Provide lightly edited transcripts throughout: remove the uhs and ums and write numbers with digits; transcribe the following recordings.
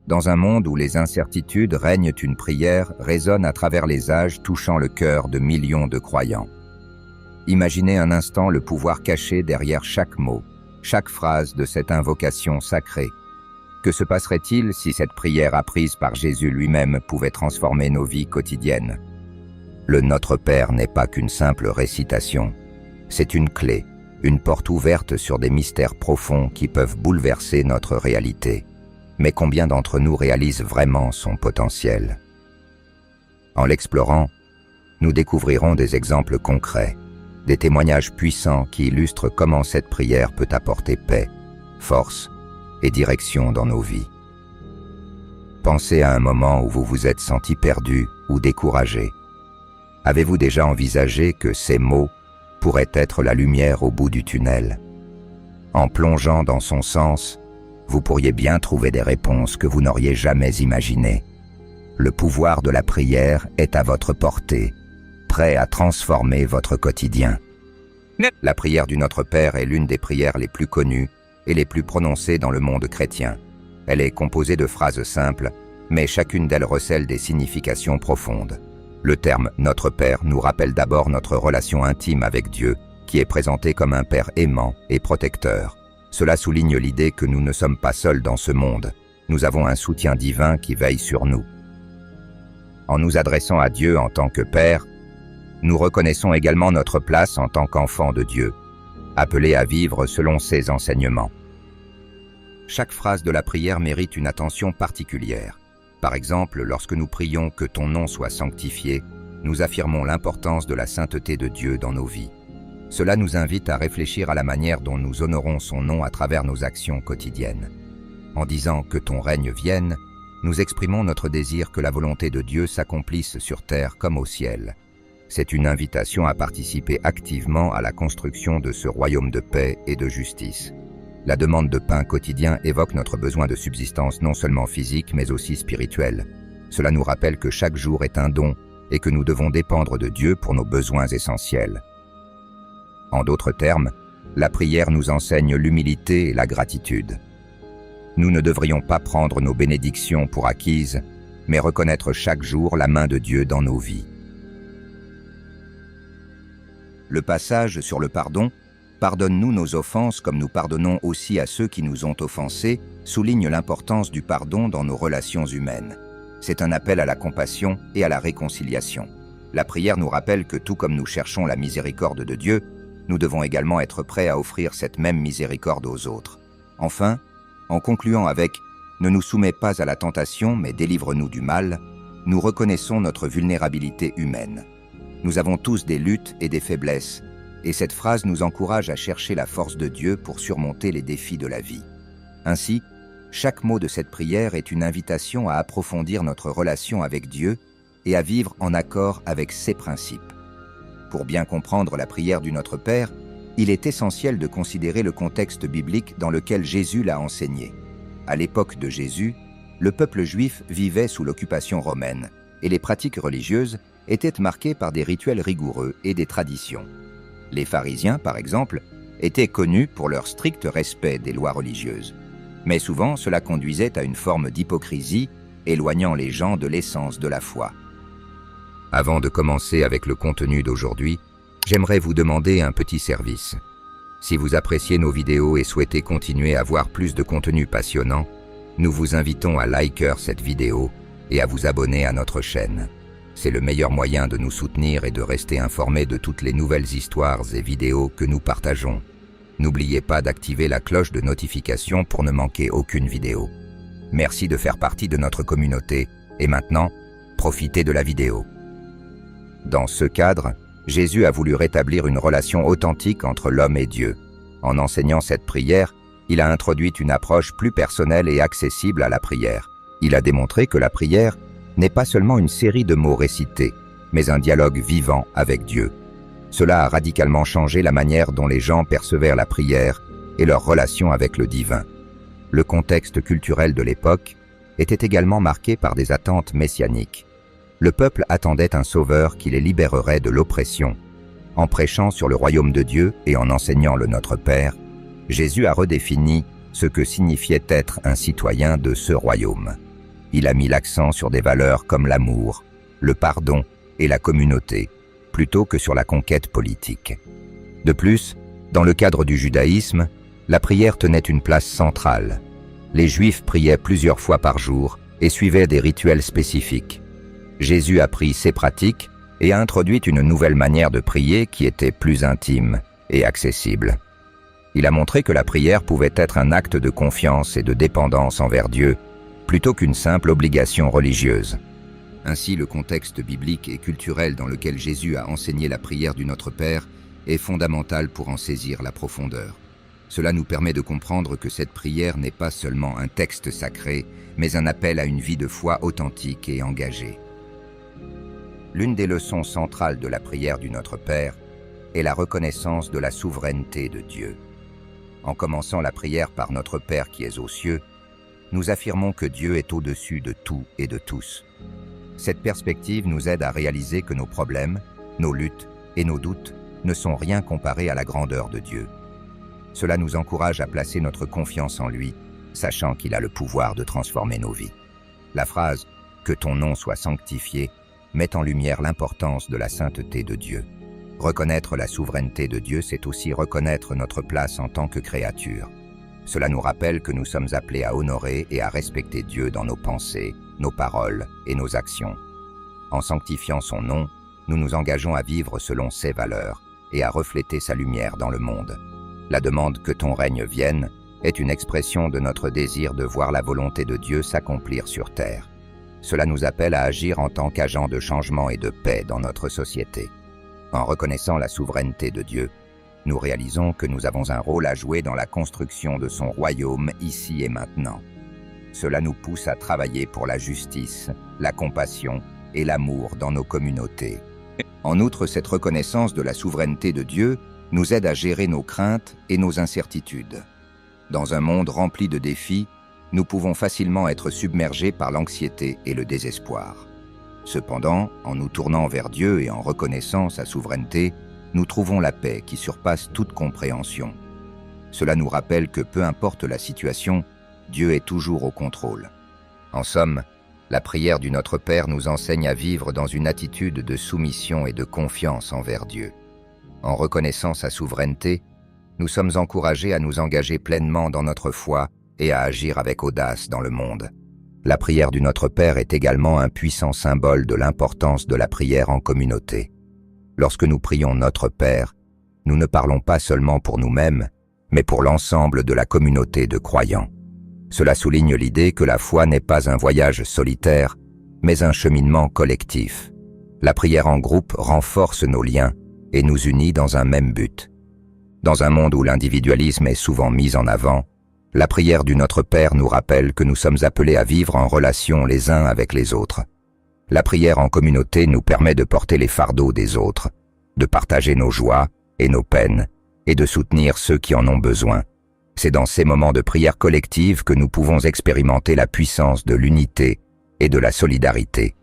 Dans un monde où les incertitudes règnent, une prière résonne à travers les âges, touchant le cœur de millions de croyants. Imaginez un instant le pouvoir caché derrière chaque mot, chaque phrase de cette invocation sacrée. Que se passerait-il si cette prière apprise par Jésus lui-même pouvait transformer nos vies quotidiennes? Le Notre Père n'est pas qu'une simple récitation. C'est une clé, une porte ouverte sur des mystères profonds qui peuvent bouleverser notre réalité. Mais combien d'entre nous réalisent vraiment son potentiel? En l'explorant, nous découvrirons des exemples concrets, des témoignages puissants qui illustrent comment cette prière peut apporter paix, force et direction dans nos vies. Pensez à un moment où vous vous êtes senti perdu ou découragé. Avez-vous déjà envisagé que ces mots pourraient être la lumière au bout du tunnel? En plongeant dans son sens, vous pourriez bien trouver des réponses que vous n'auriez jamais imaginées. Le pouvoir de la prière est à votre portée, prêt à transformer votre quotidien. La prière du Notre Père est l'une des prières les plus connues et les plus prononcées dans le monde chrétien. Elle est composée de phrases simples, mais chacune d'elles recèle des significations profondes. Le terme « Notre Père » nous rappelle d'abord notre relation intime avec Dieu, qui est présenté comme un Père aimant et protecteur. Cela souligne l'idée que nous ne sommes pas seuls dans ce monde. Nous avons un soutien divin qui veille sur nous. En nous adressant à Dieu en tant que Père, nous reconnaissons également notre place en tant qu'enfants de Dieu, appelés à vivre selon ses enseignements. Chaque phrase de la prière mérite une attention particulière. Par exemple, lorsque nous prions que ton nom soit sanctifié, nous affirmons l'importance de la sainteté de Dieu dans nos vies. Cela nous invite à réfléchir à la manière dont nous honorons son nom à travers nos actions quotidiennes. En disant que ton règne vienne, nous exprimons notre désir que la volonté de Dieu s'accomplisse sur terre comme au ciel. C'est une invitation à participer activement à la construction de ce royaume de paix et de justice. La demande de pain quotidien évoque notre besoin de subsistance non seulement physique mais aussi spirituelle. Cela nous rappelle que chaque jour est un don et que nous devons dépendre de Dieu pour nos besoins essentiels. En d'autres termes, la prière nous enseigne l'humilité et la gratitude. Nous ne devrions pas prendre nos bénédictions pour acquises, mais reconnaître chaque jour la main de Dieu dans nos vies. Le passage sur le pardon, « Pardonne-nous nos offenses comme nous pardonnons aussi à ceux qui nous ont offensés » souligne l'importance du pardon dans nos relations humaines. C'est un appel à la compassion et à la réconciliation. La prière nous rappelle que tout comme nous cherchons la miséricorde de Dieu, nous devons également être prêts à offrir cette même miséricorde aux autres. Enfin, en concluant avec « Ne nous soumets pas à la tentation, mais délivre-nous du mal », nous reconnaissons notre vulnérabilité humaine. Nous avons tous des luttes et des faiblesses, et cette phrase nous encourage à chercher la force de Dieu pour surmonter les défis de la vie. Ainsi, chaque mot de cette prière est une invitation à approfondir notre relation avec Dieu et à vivre en accord avec ses principes. Pour bien comprendre la prière du Notre Père, il est essentiel de considérer le contexte biblique dans lequel Jésus l'a enseigné. À l'époque de Jésus, le peuple juif vivait sous l'occupation romaine, et les pratiques religieuses étaient marquées par des rituels rigoureux et des traditions. Les pharisiens, par exemple, étaient connus pour leur strict respect des lois religieuses. Mais souvent, cela conduisait à une forme d'hypocrisie, éloignant les gens de l'essence de la foi. Avant de commencer avec le contenu d'aujourd'hui, j'aimerais vous demander un petit service. Si vous appréciez nos vidéos et souhaitez continuer à voir plus de contenu passionnant, nous vous invitons à liker cette vidéo et à vous abonner à notre chaîne. C'est le meilleur moyen de nous soutenir et de rester informés de toutes les nouvelles histoires et vidéos que nous partageons. N'oubliez pas d'activer la cloche de notification pour ne manquer aucune vidéo. Merci de faire partie de notre communauté et maintenant, profitez de la vidéo. Dans ce cadre, Jésus a voulu rétablir une relation authentique entre l'homme et Dieu. En enseignant cette prière, il a introduit une approche plus personnelle et accessible à la prière. Il a démontré que la prière n'est pas seulement une série de mots récités, mais un dialogue vivant avec Dieu. Cela a radicalement changé la manière dont les gens percevaient la prière et leur relation avec le divin. Le contexte culturel de l'époque était également marqué par des attentes messianiques. Le peuple attendait un sauveur qui les libérerait de l'oppression. En prêchant sur le royaume de Dieu et en enseignant le Notre Père, Jésus a redéfini ce que signifiait être un citoyen de ce royaume. Il a mis l'accent sur des valeurs comme l'amour, le pardon et la communauté, plutôt que sur la conquête politique. De plus, dans le cadre du judaïsme, la prière tenait une place centrale. Les Juifs priaient plusieurs fois par jour et suivaient des rituels spécifiques. Jésus a pris ces pratiques et a introduit une nouvelle manière de prier qui était plus intime et accessible. Il a montré que la prière pouvait être un acte de confiance et de dépendance envers Dieu, plutôt qu'une simple obligation religieuse. Ainsi, le contexte biblique et culturel dans lequel Jésus a enseigné la prière du Notre Père est fondamental pour en saisir la profondeur. Cela nous permet de comprendre que cette prière n'est pas seulement un texte sacré, mais un appel à une vie de foi authentique et engagée. L'une des leçons centrales de la prière du Notre Père est la reconnaissance de la souveraineté de Dieu. En commençant la prière par Notre Père qui est aux cieux, nous affirmons que Dieu est au-dessus de tout et de tous. Cette perspective nous aide à réaliser que nos problèmes, nos luttes et nos doutes ne sont rien comparés à la grandeur de Dieu. Cela nous encourage à placer notre confiance en lui, sachant qu'il a le pouvoir de transformer nos vies. La phrase « Que ton nom soit sanctifié » met en lumière l'importance de la sainteté de Dieu. Reconnaître la souveraineté de Dieu, c'est aussi reconnaître notre place en tant que créature. Cela nous rappelle que nous sommes appelés à honorer et à respecter Dieu dans nos pensées, nos paroles et nos actions. En sanctifiant son nom, nous nous engageons à vivre selon ses valeurs et à refléter sa lumière dans le monde. La demande « Que ton règne vienne » est une expression de notre désir de voir la volonté de Dieu s'accomplir sur terre. Cela nous appelle à agir en tant qu'agents de changement et de paix dans notre société. En reconnaissant la souveraineté de Dieu, nous réalisons que nous avons un rôle à jouer dans la construction de son royaume ici et maintenant. Cela nous pousse à travailler pour la justice, la compassion et l'amour dans nos communautés. En outre, cette reconnaissance de la souveraineté de Dieu nous aide à gérer nos craintes et nos incertitudes. Dans un monde rempli de défis, nous pouvons facilement être submergés par l'anxiété et le désespoir. Cependant, en nous tournant vers Dieu et en reconnaissant sa souveraineté, nous trouvons la paix qui surpasse toute compréhension. Cela nous rappelle que peu importe la situation, Dieu est toujours au contrôle. En somme, la prière du Notre Père nous enseigne à vivre dans une attitude de soumission et de confiance envers Dieu. En reconnaissant sa souveraineté, nous sommes encouragés à nous engager pleinement dans notre foi et à agir avec audace dans le monde. La prière du Notre Père est également un puissant symbole de l'importance de la prière en communauté. Lorsque nous prions Notre Père, nous ne parlons pas seulement pour nous-mêmes, mais pour l'ensemble de la communauté de croyants. Cela souligne l'idée que la foi n'est pas un voyage solitaire, mais un cheminement collectif. La prière en groupe renforce nos liens et nous unit dans un même but. Dans un monde où l'individualisme est souvent mis en avant, la prière du Notre Père nous rappelle que nous sommes appelés à vivre en relation les uns avec les autres. La prière en communauté nous permet de porter les fardeaux des autres, de partager nos joies et nos peines, et de soutenir ceux qui en ont besoin. C'est dans ces moments de prière collective que nous pouvons expérimenter la puissance de l'unité et de la solidarité.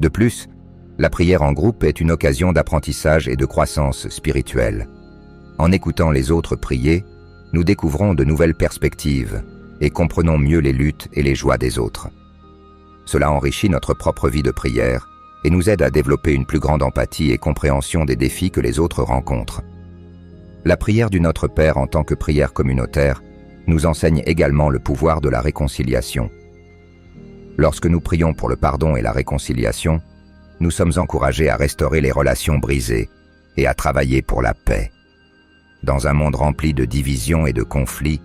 De plus, la prière en groupe est une occasion d'apprentissage et de croissance spirituelle. En écoutant les autres prier, nous découvrons de nouvelles perspectives et comprenons mieux les luttes et les joies des autres. Cela enrichit notre propre vie de prière et nous aide à développer une plus grande empathie et compréhension des défis que les autres rencontrent. La prière du Notre Père en tant que prière communautaire nous enseigne également le pouvoir de la réconciliation. Lorsque nous prions pour le pardon et la réconciliation, nous sommes encouragés à restaurer les relations brisées et à travailler pour la paix. Dans un monde rempli de divisions et de conflits,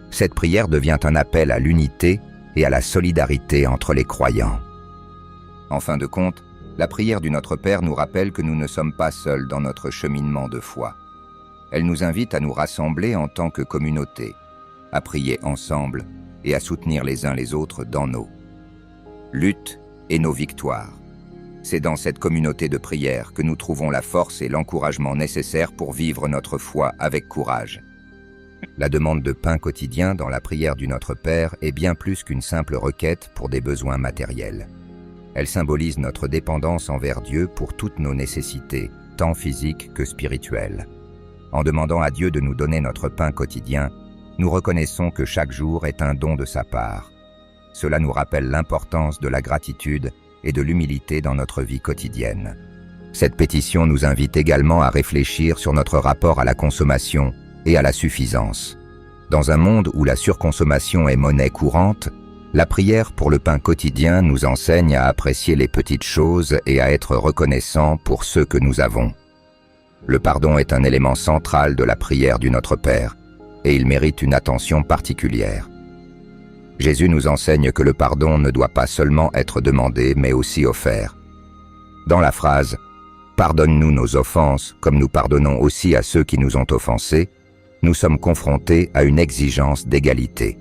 cette prière devient un appel à l'unité et à la solidarité entre les croyants. En fin de compte, la prière du Notre Père nous rappelle que nous ne sommes pas seuls dans notre cheminement de foi. Elle nous invite à nous rassembler en tant que communauté, à prier ensemble et à soutenir les uns les autres dans nos luttes et nos victoires. C'est dans cette communauté de prière que nous trouvons la force et l'encouragement nécessaires pour vivre notre foi avec courage. La demande de pain quotidien dans la prière du Notre Père est bien plus qu'une simple requête pour des besoins matériels. Elle symbolise notre dépendance envers Dieu pour toutes nos nécessités, tant physiques que spirituelles. En demandant à Dieu de nous donner notre pain quotidien, nous reconnaissons que chaque jour est un don de sa part. Cela nous rappelle l'importance de la gratitude et de l'humilité dans notre vie quotidienne. Cette pétition nous invite également à réfléchir sur notre rapport à la consommation et à la suffisance. Dans un monde où la surconsommation est monnaie courante, la prière pour le pain quotidien nous enseigne à apprécier les petites choses et à être reconnaissants pour ce que nous avons. Le pardon est un élément central de la prière du Notre Père, et il mérite une attention particulière. Jésus nous enseigne que le pardon ne doit pas seulement être demandé, mais aussi offert. Dans la phrase « Pardonne-nous nos offenses, comme nous pardonnons aussi à ceux qui nous ont offensés », nous sommes confrontés à une exigence d'égalité.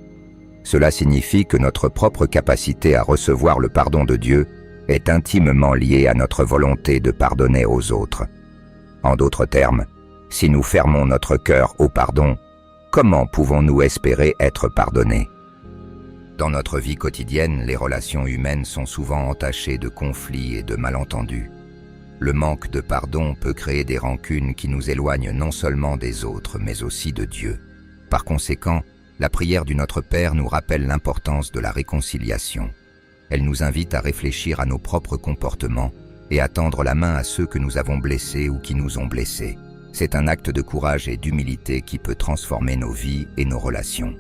Cela signifie que notre propre capacité à recevoir le pardon de Dieu est intimement liée à notre volonté de pardonner aux autres. En d'autres termes, si nous fermons notre cœur au pardon, comment pouvons-nous espérer être pardonnés? Dans notre vie quotidienne, les relations humaines sont souvent entachées de conflits et de malentendus. Le manque de pardon peut créer des rancunes qui nous éloignent non seulement des autres, mais aussi de Dieu. Par conséquent, la prière du Notre Père nous rappelle l'importance de la réconciliation. Elle nous invite à réfléchir à nos propres comportements et à tendre la main à ceux que nous avons blessés ou qui nous ont blessés. C'est un acte de courage et d'humilité qui peut transformer nos vies et nos relations.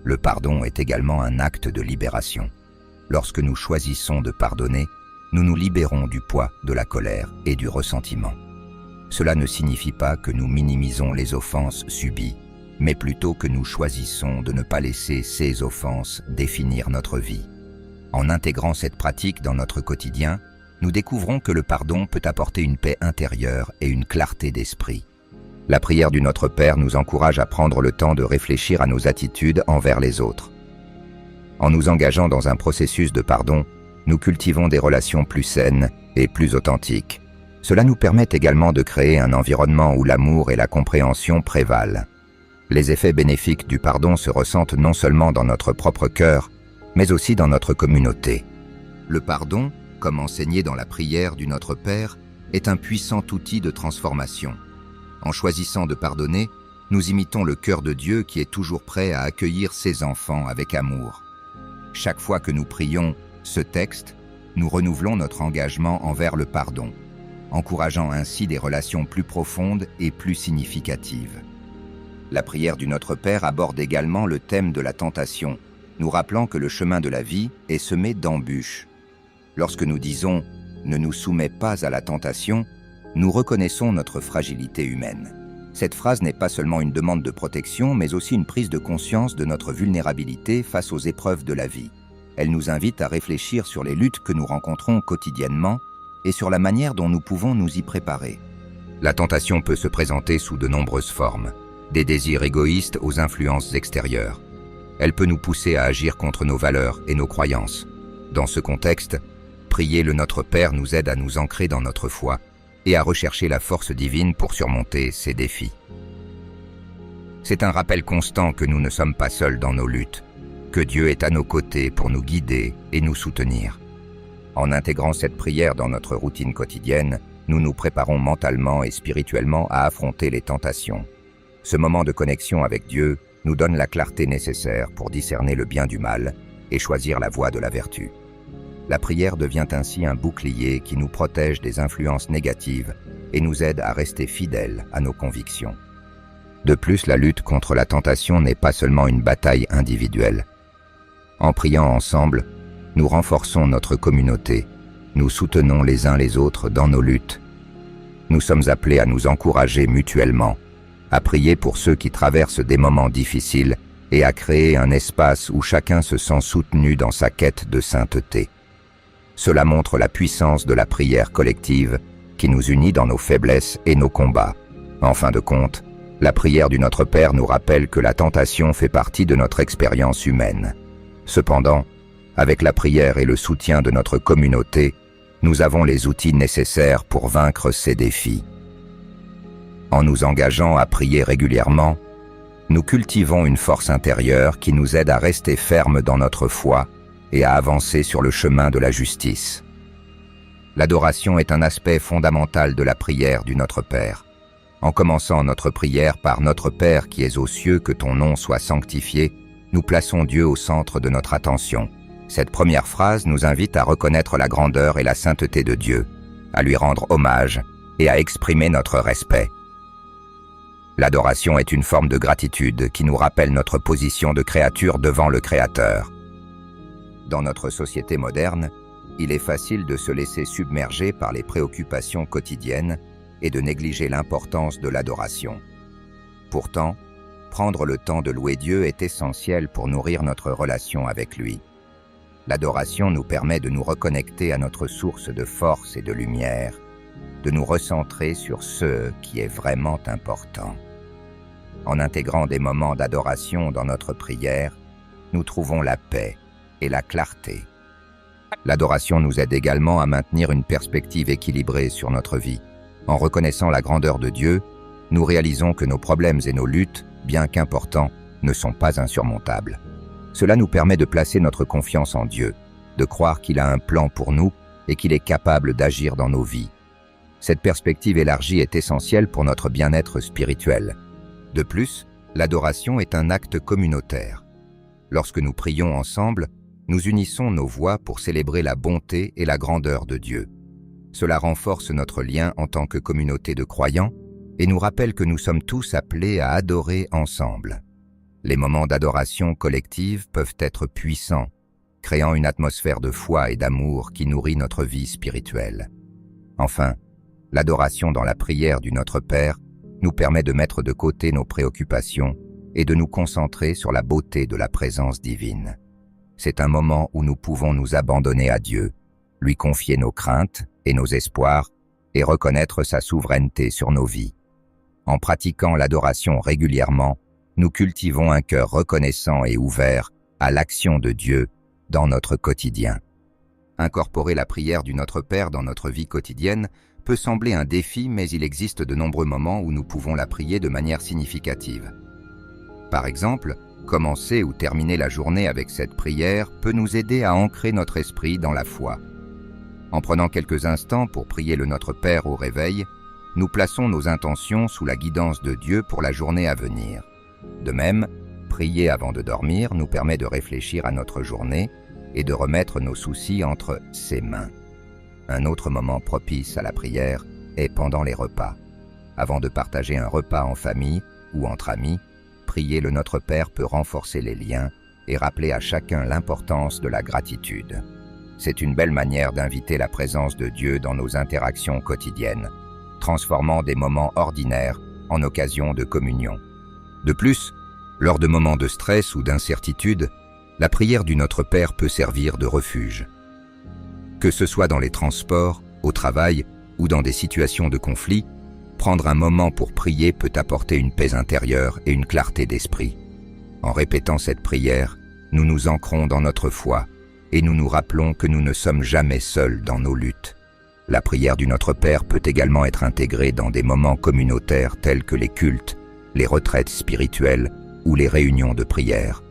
Le pardon est également un acte de libération. Lorsque nous choisissons de pardonner, nous nous libérons du poids de la colère et du ressentiment. Cela ne signifie pas que nous minimisons les offenses subies, mais plutôt que nous choisissons de ne pas laisser ces offenses définir notre vie. En intégrant cette pratique dans notre quotidien, nous découvrons que le pardon peut apporter une paix intérieure et une clarté d'esprit. La prière du Notre Père nous encourage à prendre le temps de réfléchir à nos attitudes envers les autres. En nous engageant dans un processus de pardon, nous cultivons des relations plus saines et plus authentiques. Cela nous permet également de créer un environnement où l'amour et la compréhension prévalent. Les effets bénéfiques du pardon se ressentent non seulement dans notre propre cœur, mais aussi dans notre communauté. Le pardon, comme enseigné dans la prière du Notre Père, est un puissant outil de transformation. En choisissant de pardonner, nous imitons le cœur de Dieu qui est toujours prêt à accueillir ses enfants avec amour. Chaque fois que nous prions ce texte, nous renouvelons notre engagement envers le pardon, encourageant ainsi des relations plus profondes et plus significatives. La prière du Notre Père aborde également le thème de la tentation, nous rappelant que le chemin de la vie est semé d'embûches. Lorsque nous disons « ne nous soumets pas à la tentation », nous reconnaissons notre fragilité humaine. Cette phrase n'est pas seulement une demande de protection, mais aussi une prise de conscience de notre vulnérabilité face aux épreuves de la vie. Elle nous invite à réfléchir sur les luttes que nous rencontrons quotidiennement et sur la manière dont nous pouvons nous y préparer. La tentation peut se présenter sous de nombreuses formes, des désirs égoïstes aux influences extérieures. Elle peut nous pousser à agir contre nos valeurs et nos croyances. Dans ce contexte, prier le Notre Père nous aide à nous ancrer dans notre foi et à rechercher la force divine pour surmonter ces défis. C'est un rappel constant que nous ne sommes pas seuls dans nos luttes, que Dieu est à nos côtés pour nous guider et nous soutenir. En intégrant cette prière dans notre routine quotidienne, nous nous préparons mentalement et spirituellement à affronter les tentations. Ce moment de connexion avec Dieu nous donne la clarté nécessaire pour discerner le bien du mal et choisir la voie de la vertu. La prière devient ainsi un bouclier qui nous protège des influences négatives et nous aide à rester fidèles à nos convictions. De plus, la lutte contre la tentation n'est pas seulement une bataille individuelle. En priant ensemble, nous renforçons notre communauté, nous soutenons les uns les autres dans nos luttes. Nous sommes appelés à nous encourager mutuellement, à prier pour ceux qui traversent des moments difficiles et à créer un espace où chacun se sent soutenu dans sa quête de sainteté. Cela montre la puissance de la prière collective qui nous unit dans nos faiblesses et nos combats. En fin de compte, la prière du Notre Père nous rappelle que la tentation fait partie de notre expérience humaine. Cependant, avec la prière et le soutien de notre communauté, nous avons les outils nécessaires pour vaincre ces défis. En nous engageant à prier régulièrement, nous cultivons une force intérieure qui nous aide à rester fermes dans notre foi et à avancer sur le chemin de la justice. L'adoration est un aspect fondamental de la prière du Notre Père. En commençant notre prière par Notre Père qui es aux cieux, que ton nom soit sanctifié, nous plaçons Dieu au centre de notre attention. Cette première phrase nous invite à reconnaître la grandeur et la sainteté de Dieu, à lui rendre hommage et à exprimer notre respect. L'adoration est une forme de gratitude qui nous rappelle notre position de créature devant le Créateur. Dans notre société moderne, il est facile de se laisser submerger par les préoccupations quotidiennes et de négliger l'importance de l'adoration. Pourtant, prendre le temps de louer Dieu est essentiel pour nourrir notre relation avec lui. L'adoration nous permet de nous reconnecter à notre source de force et de lumière, de nous recentrer sur ce qui est vraiment important. En intégrant des moments d'adoration dans notre prière, nous trouvons la paix et la clarté. L'adoration nous aide également à maintenir une perspective équilibrée sur notre vie. En reconnaissant la grandeur de Dieu, nous réalisons que nos problèmes et nos luttes, bien qu'importants, ne sont pas insurmontables. Cela nous permet de placer notre confiance en Dieu, de croire qu'il a un plan pour nous et qu'il est capable d'agir dans nos vies. Cette perspective élargie est essentielle pour notre bien-être spirituel. De plus, l'adoration est un acte communautaire. Lorsque nous prions ensemble, nous unissons nos voix pour célébrer la bonté et la grandeur de Dieu. Cela renforce notre lien en tant que communauté de croyants et nous rappelle que nous sommes tous appelés à adorer ensemble. Les moments d'adoration collective peuvent être puissants, créant une atmosphère de foi et d'amour qui nourrit notre vie spirituelle. Enfin, l'adoration dans la prière du Notre Père nous permet de mettre de côté nos préoccupations et de nous concentrer sur la beauté de la présence divine. C'est un moment où nous pouvons nous abandonner à Dieu, lui confier nos craintes et nos espoirs et reconnaître sa souveraineté sur nos vies. En pratiquant l'adoration régulièrement, nous cultivons un cœur reconnaissant et ouvert à l'action de Dieu dans notre quotidien. Incorporer la prière du Notre Père dans notre vie quotidienne peut sembler un défi, mais il existe de nombreux moments où nous pouvons la prier de manière significative. Par exemple, commencer ou terminer la journée avec cette prière peut nous aider à ancrer notre esprit dans la foi. En prenant quelques instants pour prier le Notre Père au réveil, nous plaçons nos intentions sous la guidance de Dieu pour la journée à venir. De même, prier avant de dormir nous permet de réfléchir à notre journée et de remettre nos soucis entre ses mains. Un autre moment propice à la prière est pendant les repas. Avant de partager un repas en famille ou entre amis, prier le Notre Père peut renforcer les liens et rappeler à chacun l'importance de la gratitude. C'est une belle manière d'inviter la présence de Dieu dans nos interactions quotidiennes, transformant des moments ordinaires en occasion de communion. De plus, lors de moments de stress ou d'incertitude, la prière du Notre Père peut servir de refuge. Que ce soit dans les transports, au travail ou dans des situations de conflit, prendre un moment pour prier peut apporter une paix intérieure et une clarté d'esprit. En répétant cette prière, nous nous ancrons dans notre foi et nous nous rappelons que nous ne sommes jamais seuls dans nos luttes. La prière du Notre Père peut également être intégrée dans des moments communautaires tels que les cultes, les retraites spirituelles ou les réunions de prière.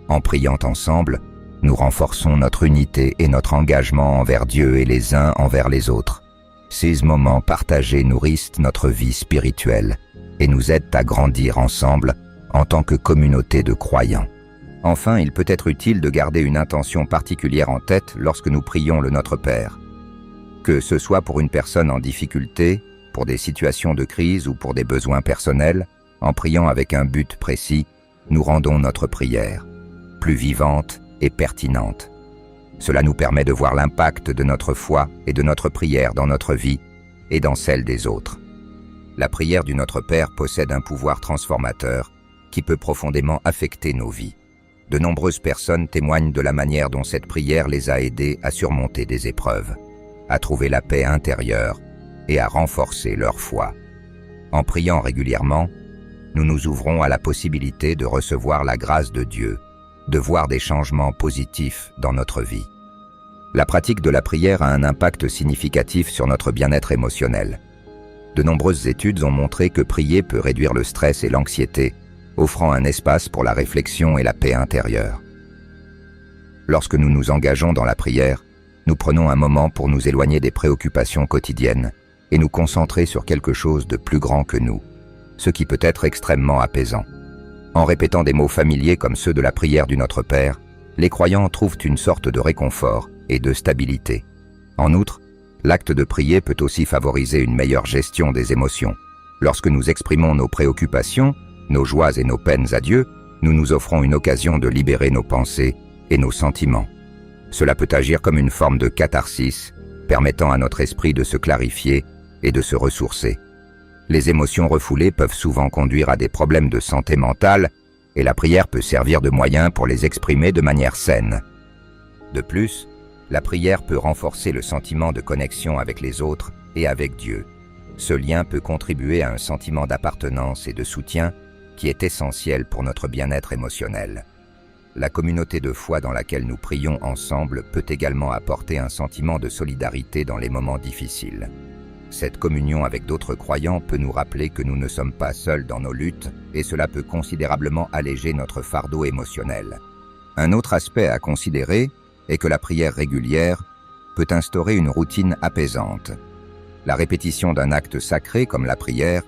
En priant ensemble, nous renforçons notre unité et notre engagement envers Dieu et les uns envers les autres. Ces moments partagés nourrissent notre vie spirituelle et nous aident à grandir ensemble en tant que communauté de croyants. Enfin, il peut être utile de garder une intention particulière en tête lorsque nous prions le Notre Père. Que ce soit pour une personne en difficulté, pour des situations de crise ou pour des besoins personnels, en priant avec un but précis, nous rendons notre prière plus vivante et pertinente. Cela nous permet de voir l'impact de notre foi et de notre prière dans notre vie et dans celle des autres. La prière du Notre Père possède un pouvoir transformateur qui peut profondément affecter nos vies. De nombreuses personnes témoignent de la manière dont cette prière les a aidés à surmonter des épreuves, à trouver la paix intérieure et à renforcer leur foi. En priant régulièrement, nous nous ouvrons à la possibilité de recevoir la grâce de Dieu, de voir des changements positifs dans notre vie. La pratique de la prière a un impact significatif sur notre bien-être émotionnel. De nombreuses études ont montré que prier peut réduire le stress et l'anxiété, offrant un espace pour la réflexion et la paix intérieure. Lorsque nous nous engageons dans la prière, nous prenons un moment pour nous éloigner des préoccupations quotidiennes et nous concentrer sur quelque chose de plus grand que nous, ce qui peut être extrêmement apaisant. En répétant des mots familiers comme ceux de la prière du Notre Père, les croyants trouvent une sorte de réconfort et de stabilité. En outre, l'acte de prier peut aussi favoriser une meilleure gestion des émotions. Lorsque nous exprimons nos préoccupations, nos joies et nos peines à Dieu, nous nous offrons une occasion de libérer nos pensées et nos sentiments. Cela peut agir comme une forme de catharsis, permettant à notre esprit de se clarifier et de se ressourcer. Les émotions refoulées peuvent souvent conduire à des problèmes de santé mentale, et la prière peut servir de moyen pour les exprimer de manière saine. De plus, la prière peut renforcer le sentiment de connexion avec les autres et avec Dieu. Ce lien peut contribuer à un sentiment d'appartenance et de soutien qui est essentiel pour notre bien-être émotionnel. La communauté de foi dans laquelle nous prions ensemble peut également apporter un sentiment de solidarité dans les moments difficiles. Cette communion avec d'autres croyants peut nous rappeler que nous ne sommes pas seuls dans nos luttes et cela peut considérablement alléger notre fardeau émotionnel. Un autre aspect à considérer est que la prière régulière peut instaurer une routine apaisante. La répétition d'un acte sacré comme la prière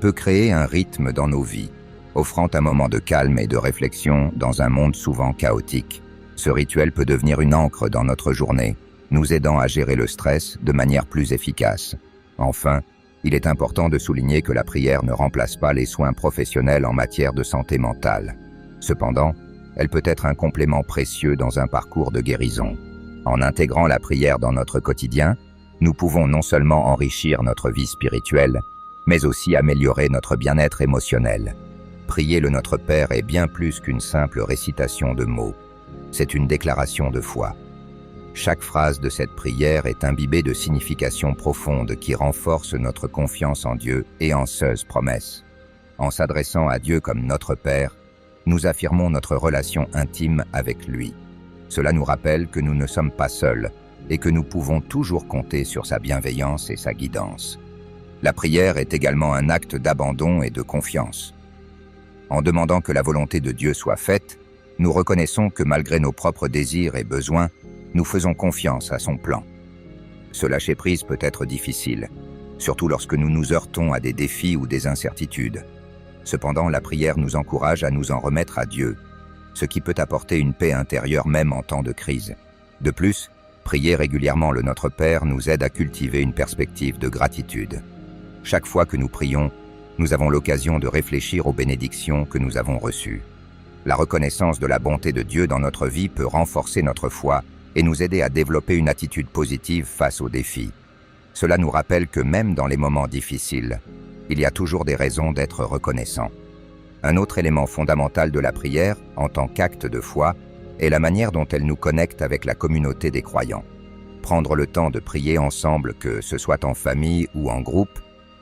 peut créer un rythme dans nos vies, offrant un moment de calme et de réflexion dans un monde souvent chaotique. Ce rituel peut devenir une ancre dans notre journée, nous aidant à gérer le stress de manière plus efficace. Enfin, il est important de souligner que la prière ne remplace pas les soins professionnels en matière de santé mentale. Cependant, elle peut être un complément précieux dans un parcours de guérison. En intégrant la prière dans notre quotidien, nous pouvons non seulement enrichir notre vie spirituelle, mais aussi améliorer notre bien-être émotionnel. Prier le Notre Père est bien plus qu'une simple récitation de mots. C'est une déclaration de foi. Chaque phrase de cette prière est imbibée de signification profonde qui renforce notre confiance en Dieu et en ses promesses. En s'adressant à Dieu comme notre Père, nous affirmons notre relation intime avec lui. Cela nous rappelle que nous ne sommes pas seuls et que nous pouvons toujours compter sur sa bienveillance et sa guidance. La prière est également un acte d'abandon et de confiance. En demandant que la volonté de Dieu soit faite, nous reconnaissons que malgré nos propres désirs et besoins, nous faisons confiance à son plan. Ce lâcher-prise peut être difficile, surtout lorsque nous nous heurtons à des défis ou des incertitudes. Cependant, la prière nous encourage à nous en remettre à Dieu, ce qui peut apporter une paix intérieure même en temps de crise. De plus, prier régulièrement le Notre Père nous aide à cultiver une perspective de gratitude. Chaque fois que nous prions, nous avons l'occasion de réfléchir aux bénédictions que nous avons reçues. La reconnaissance de la bonté de Dieu dans notre vie peut renforcer notre foi et nous aider à développer une attitude positive face aux défis. Cela nous rappelle que même dans les moments difficiles, il y a toujours des raisons d'être reconnaissant. Un autre élément fondamental de la prière, en tant qu'acte de foi, est la manière dont elle nous connecte avec la communauté des croyants. Prendre le temps de prier ensemble, que ce soit en famille ou en groupe,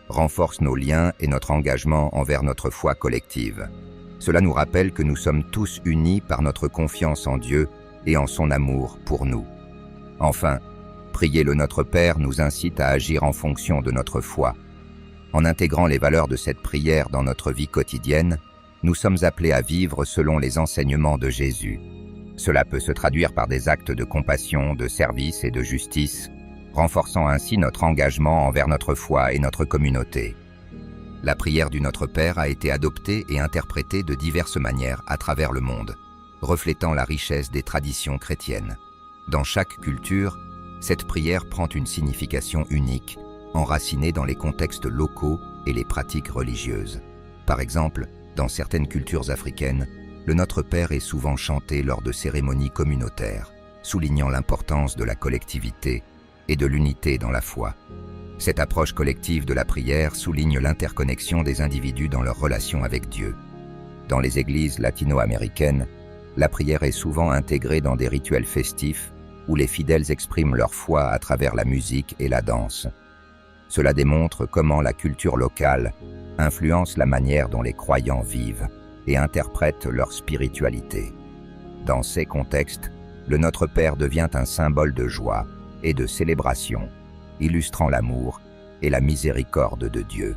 renforce nos liens et notre engagement envers notre foi collective. Cela nous rappelle que nous sommes tous unis par notre confiance en Dieu et en son amour pour nous. Enfin, prier le Notre Père nous incite à agir en fonction de notre foi. En intégrant les valeurs de cette prière dans notre vie quotidienne, nous sommes appelés à vivre selon les enseignements de Jésus. Cela peut se traduire par des actes de compassion, de service et de justice, renforçant ainsi notre engagement envers notre foi et notre communauté. La prière du Notre Père a été adoptée et interprétée de diverses manières à travers le monde, reflétant la richesse des traditions chrétiennes. Dans chaque culture, cette prière prend une signification unique, enracinée dans les contextes locaux et les pratiques religieuses. Par exemple, dans certaines cultures africaines, le Notre Père est souvent chanté lors de cérémonies communautaires, soulignant l'importance de la collectivité et de l'unité dans la foi. Cette approche collective de la prière souligne l'interconnexion des individus dans leur relation avec Dieu. Dans les églises latino-américaines, la prière est souvent intégrée dans des rituels festifs où les fidèles expriment leur foi à travers la musique et la danse. Cela démontre comment la culture locale influence la manière dont les croyants vivent et interprètent leur spiritualité. Dans ces contextes, le Notre Père devient un symbole de joie et de célébration, illustrant l'amour et la miséricorde de Dieu.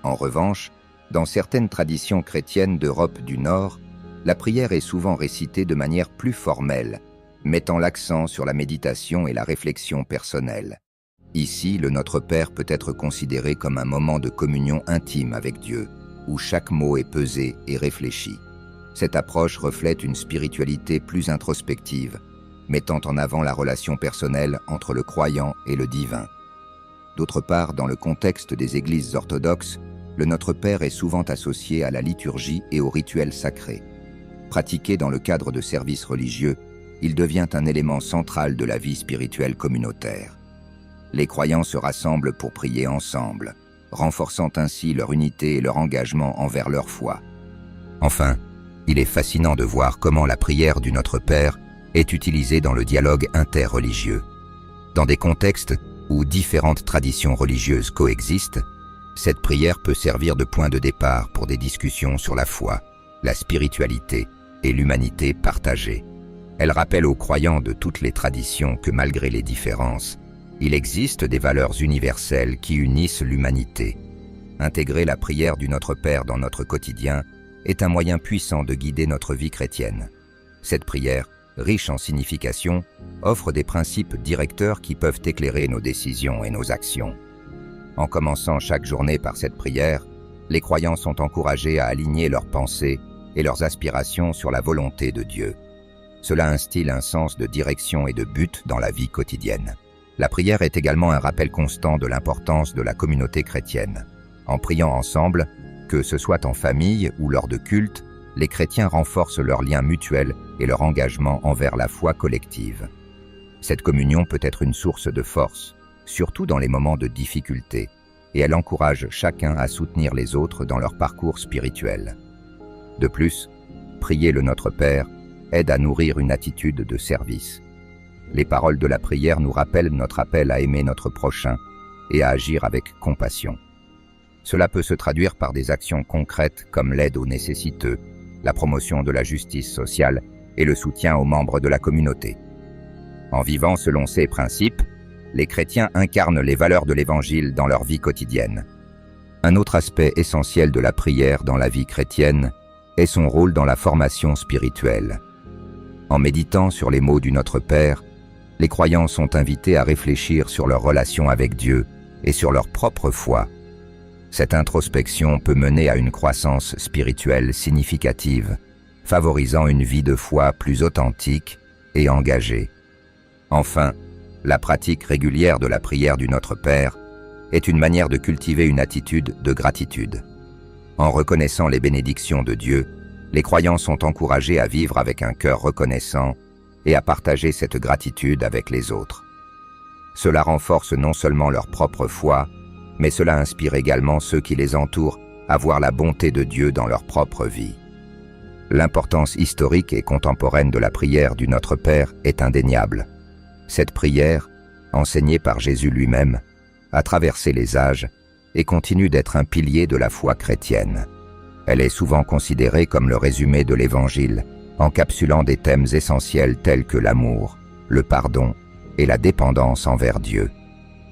En revanche, dans certaines traditions chrétiennes d'Europe du Nord, la prière est souvent récitée de manière plus formelle, mettant l'accent sur la méditation et la réflexion personnelle. Ici, le Notre Père peut être considéré comme un moment de communion intime avec Dieu, où chaque mot est pesé et réfléchi. Cette approche reflète une spiritualité plus introspective, mettant en avant la relation personnelle entre le croyant et le divin. D'autre part, dans le contexte des églises orthodoxes, le Notre Père est souvent associé à la liturgie et aux rituels sacrés. Pratiqué dans le cadre de services religieux, il devient un élément central de la vie spirituelle communautaire. Les croyants se rassemblent pour prier ensemble, renforçant ainsi leur unité et leur engagement envers leur foi. Enfin, il est fascinant de voir comment la prière du Notre Père est utilisée dans le dialogue interreligieux. Dans des contextes où différentes traditions religieuses coexistent, cette prière peut servir de point de départ pour des discussions sur la foi, la spiritualité et l'humanité partagée. Elle rappelle aux croyants de toutes les traditions que malgré les différences, il existe des valeurs universelles qui unissent l'humanité. Intégrer la prière du Notre Père dans notre quotidien est un moyen puissant de guider notre vie chrétienne. Cette prière, riche en signification, offre des principes directeurs qui peuvent éclairer nos décisions et nos actions. En commençant chaque journée par cette prière, les croyants sont encouragés à aligner leurs pensées et leurs aspirations sur la volonté de Dieu. Cela instille un sens de direction et de but dans la vie quotidienne. La prière est également un rappel constant de l'importance de la communauté chrétienne. En priant ensemble, que ce soit en famille ou lors de cultes, les chrétiens renforcent leurs liens mutuels et leur engagement envers la foi collective. Cette communion peut être une source de force, surtout dans les moments de difficulté, et elle encourage chacun à soutenir les autres dans leur parcours spirituel. De plus, prier le Notre Père aide à nourrir une attitude de service. Les paroles de la prière nous rappellent notre appel à aimer notre prochain et à agir avec compassion. Cela peut se traduire par des actions concrètes comme l'aide aux nécessiteux, la promotion de la justice sociale et le soutien aux membres de la communauté. En vivant selon ces principes, les chrétiens incarnent les valeurs de l'Évangile dans leur vie quotidienne. Un autre aspect essentiel de la prière dans la vie chrétienne est son rôle dans la formation spirituelle. En méditant sur les mots du Notre Père, les croyants sont invités à réfléchir sur leur relation avec Dieu et sur leur propre foi. Cette introspection peut mener à une croissance spirituelle significative, favorisant une vie de foi plus authentique et engagée. Enfin, la pratique régulière de la prière du Notre Père est une manière de cultiver une attitude de gratitude. En reconnaissant les bénédictions de Dieu, les croyants sont encouragés à vivre avec un cœur reconnaissant et à partager cette gratitude avec les autres. Cela renforce non seulement leur propre foi, mais cela inspire également ceux qui les entourent à voir la bonté de Dieu dans leur propre vie. L'importance historique et contemporaine de la prière du Notre Père est indéniable. Cette prière, enseignée par Jésus lui-même, a traversé les âges et continue d'être un pilier de la foi chrétienne. Elle est souvent considérée comme le résumé de l'Évangile, encapsulant des thèmes essentiels tels que l'amour, le pardon et la dépendance envers Dieu.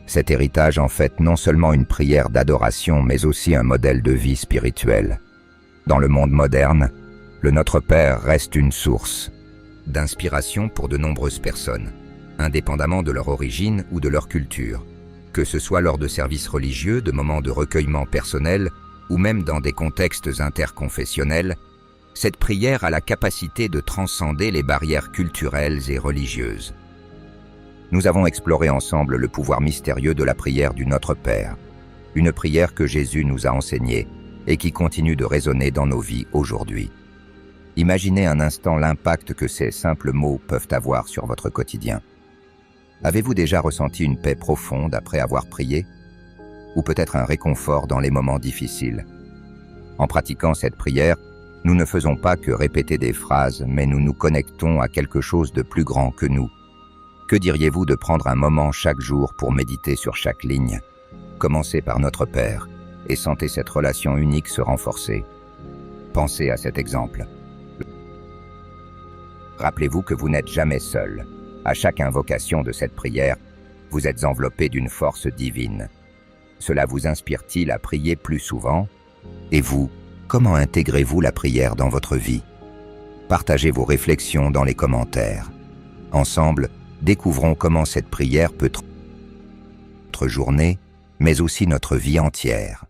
Cet héritage en fait non seulement une prière d'adoration, mais aussi un modèle de vie spirituelle. Dans le monde moderne, le Notre Père reste une source d'inspiration pour de nombreuses personnes, indépendamment de leur origine ou de leur culture, que ce soit lors de services religieux, de moments de recueillement personnel ou même dans des contextes interconfessionnels. Cette prière a la capacité de transcender les barrières culturelles et religieuses. Nous avons exploré ensemble le pouvoir mystérieux de la prière du Notre Père, une prière que Jésus nous a enseignée et qui continue de résonner dans nos vies aujourd'hui. Imaginez un instant l'impact que ces simples mots peuvent avoir sur votre quotidien. Avez-vous déjà ressenti une paix profonde après avoir prié? Ou peut-être un réconfort dans les moments difficiles? En pratiquant cette prière, nous ne faisons pas que répéter des phrases, mais nous nous connectons à quelque chose de plus grand que nous. Que diriez-vous de prendre un moment chaque jour pour méditer sur chaque ligne? Commencez par Notre Père et sentez cette relation unique se renforcer. Pensez à cet exemple. Rappelez-vous que vous n'êtes jamais seul. À chaque invocation de cette prière, vous êtes enveloppé d'une force divine. Cela vous inspire-t-il à prier plus souvent? Et vous, comment intégrez-vous la prière dans votre vie? Partagez vos réflexions dans les commentaires. Ensemble, découvrons comment cette prière peut transformer notre journée, mais aussi notre vie entière.